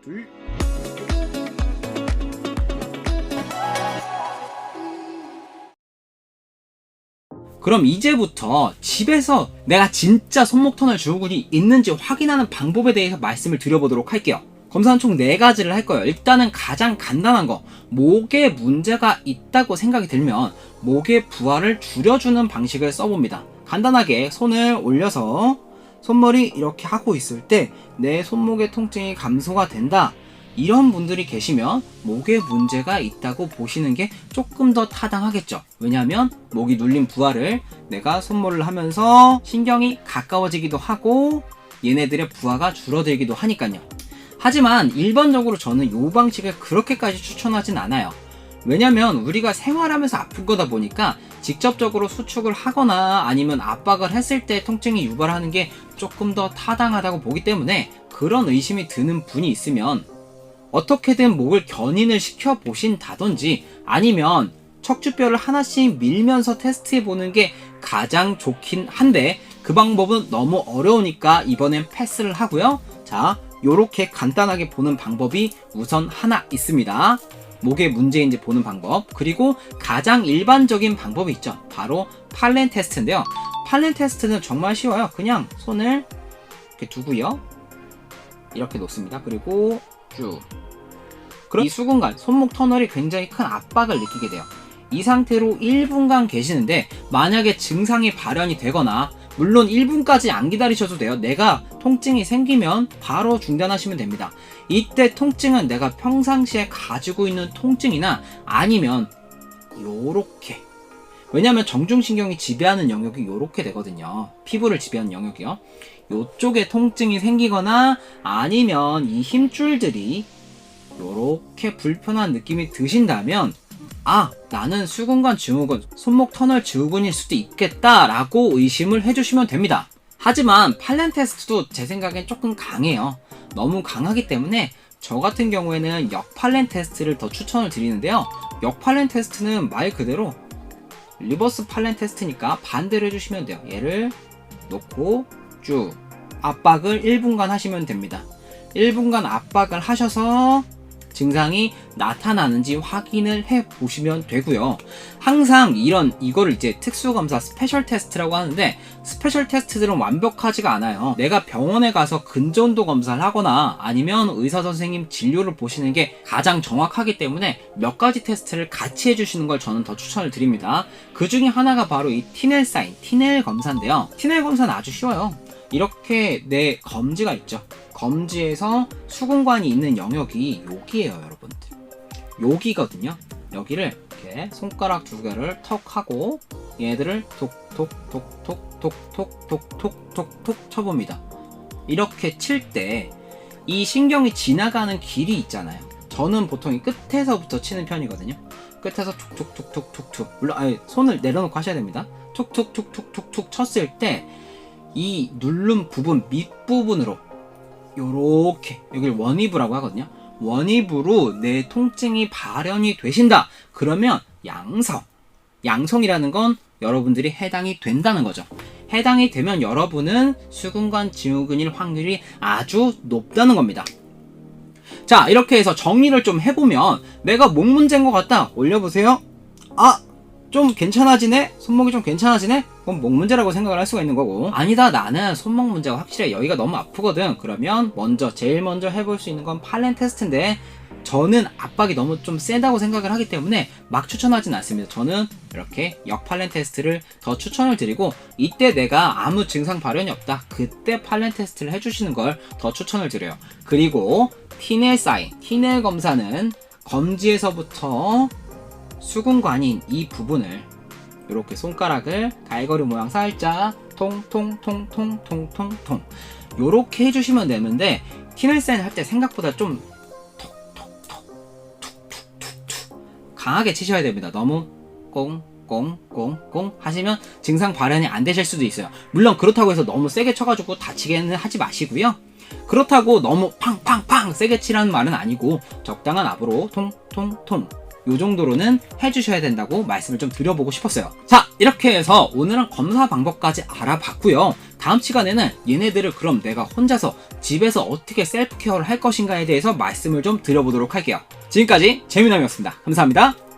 둘. 그럼 이제부터 집에서 내가 진짜 손목 터널 증후군이 있는지 확인하는 방법에 대해서 말씀을 드려보도록 할게요. 검사는 총 4가지를 할 거예요. 일단은 가장 간단한 거, 목에 문제가 있다고 생각이 들면 목의 부하를 줄여주는 방식을 써봅니다. 간단하게 손을 올려서 손머리 이렇게 하고 있을 때 내 손목의 통증이 감소가 된다, 이런 분들이 계시면 목에 문제가 있다고 보시는 게 조금 더 타당하겠죠. 왜냐하면 목이 눌린 부하를 내가 손모를 하면서 신경이 가까워지기도 하고 얘네들의 부하가 줄어들기도 하니까요. 하지만 일반적으로 저는 이 방식을 그렇게까지 추천하진 않아요. 왜냐면 우리가 생활하면서 아픈 거다 보니까 직접적으로 수축을 하거나 아니면 압박을 했을 때 통증이 유발하는 게 조금 더 타당하다고 보기 때문에, 그런 의심이 드는 분이 있으면 어떻게든 목을 견인을 시켜 보신다든지 아니면 척추뼈를 하나씩 밀면서 테스트해 보는 게 가장 좋긴 한데, 그 방법은 너무 어려우니까 이번엔 패스를 하고요. 자, 요렇게 간단하게 보는 방법이 우선 하나 있습니다. 목에 문제인지 보는 방법. 그리고 가장 일반적인 방법이 있죠. 바로 팔렌 테스트인데요. 팔렌 테스트는 정말 쉬워요. 그냥 손을 이렇게 두고요, 이렇게 놓습니다. 그리고 쭉. 그럼 이 수근관, 손목 터널이 굉장히 큰 압박을 느끼게 돼요. 이 상태로 1분간 계시는데 만약에 증상이 발현이 되거나, 물론 1분까지 안 기다리셔도 돼요. 내가 통증이 생기면 바로 중단하시면 됩니다. 이때 통증은 내가 평상시에 가지고 있는 통증이나 아니면 요렇게, 왜냐면 정중신경이 지배하는 영역이 요렇게 되거든요. 피부를 지배하는 영역이요. 요쪽에 통증이 생기거나 아니면 이 힘줄들이 요렇게 불편한 느낌이 드신다면, 아, 나는 수근관 증후군, 손목 터널 증후군일 수도 있겠다 라고 의심을 해주시면 됩니다. 하지만 팔렌 테스트도 제 생각엔 조금 강해요. 너무 강하기 때문에 저 같은 경우에는 역팔렌 테스트를 더 추천을 드리는데요. 역팔렌 테스트는 말 그대로 리버스 팔렌 테스트니까 반대로 해주시면 돼요. 얘를 놓고 쭉 압박을 1분간 하시면 됩니다. 1분간 압박을 하셔서 증상이 나타나는지 확인을 해 보시면 되고요. 항상 이거를 이제 특수검사 스페셜 테스트라고 하는데, 스페셜 테스트들은 완벽하지가 않아요. 내가 병원에 가서 근전도 검사를 하거나 아니면 의사 선생님 진료를 보시는 게 가장 정확하기 때문에 몇 가지 테스트를 같이 해주시는 걸 저는 더 추천을 드립니다. 그 중에 하나가 바로 이 티넬 사인, 티넬 검사인데요. 티넬 검사는 아주 쉬워요. 이렇게 내 검지가 있죠. 검지에서 수근관이 있는 영역이 여기에요, 여러분들. 여기거든요. 여기를 이렇게 손가락 2개를 턱 하고 얘들을 톡톡톡톡톡톡톡톡톡톡 쳐봅니다. 이렇게 칠 때 이 신경이 지나가는 길이 있잖아요. 저는 보통 이 끝에서부터 치는 편이거든요. 끝에서 툭툭툭툭툭툭, 물론 손을 내려놓고 하셔야 됩니다. 툭툭툭툭툭툭 쳤을 때 이 누른 부분 밑부분으로 요렇게, 여기를 원위부라고 하거든요. 원위부로 내 통증이 발현이 되신다. 그러면 양성이라는 건 여러분들이 해당이 된다는 거죠. 해당이 되면 여러분은 수근관 증후군일 확률이 아주 높다는 겁니다. 자, 이렇게 해서 정리를 좀 해보면, 내가 목 문제인 것 같다, 올려보세요. 아, 좀 괜찮아지네? 손목이 좀 괜찮아지네? 그럼 목 문제라고 생각을 할 수가 있는 거고, 아니다, 나는 손목 문제가 확실해, 여기가 너무 아프거든, 그러면 제일 먼저 해볼 수 있는 건 팔렌 테스트인데, 저는 압박이 너무 좀 세다고 생각을 하기 때문에 막 추천하진 않습니다. 저는 이렇게 역팔렌 테스트를 더 추천을 드리고, 이때 내가 아무 증상 발현이 없다, 그때 팔렌 테스트를 해주시는 걸 더 추천을 드려요. 그리고 티넬 사인, 티넬 검사는 검지에서부터 수근관인 이 부분을 이렇게 손가락을 갈고리 모양 살짝 통통통통통통통 요렇게 해주시면 되는데, 티넬 사인 할 때 생각보다 좀 툭툭툭툭툭 강하게 치셔야 됩니다. 너무 꽁꽁꽁꽁 하시면 증상 발현이 안 되실 수도 있어요. 물론 그렇다고 해서 너무 세게 쳐가지고 다치게는 하지 마시고요. 그렇다고 너무 팡팡팡 세게 치라는 말은 아니고, 적당한 압으로 통통통 요 정도로는 해주셔야 된다고 말씀을 좀 드려보고 싶었어요. 자, 이렇게 해서 오늘은 검사 방법까지 알아봤고요. 다음 시간에는 얘네들을 그럼 내가 혼자서 집에서 어떻게 셀프 케어를 할 것인가에 대해서 말씀을 좀 드려보도록 할게요. 지금까지 재미남이었습니다. 감사합니다.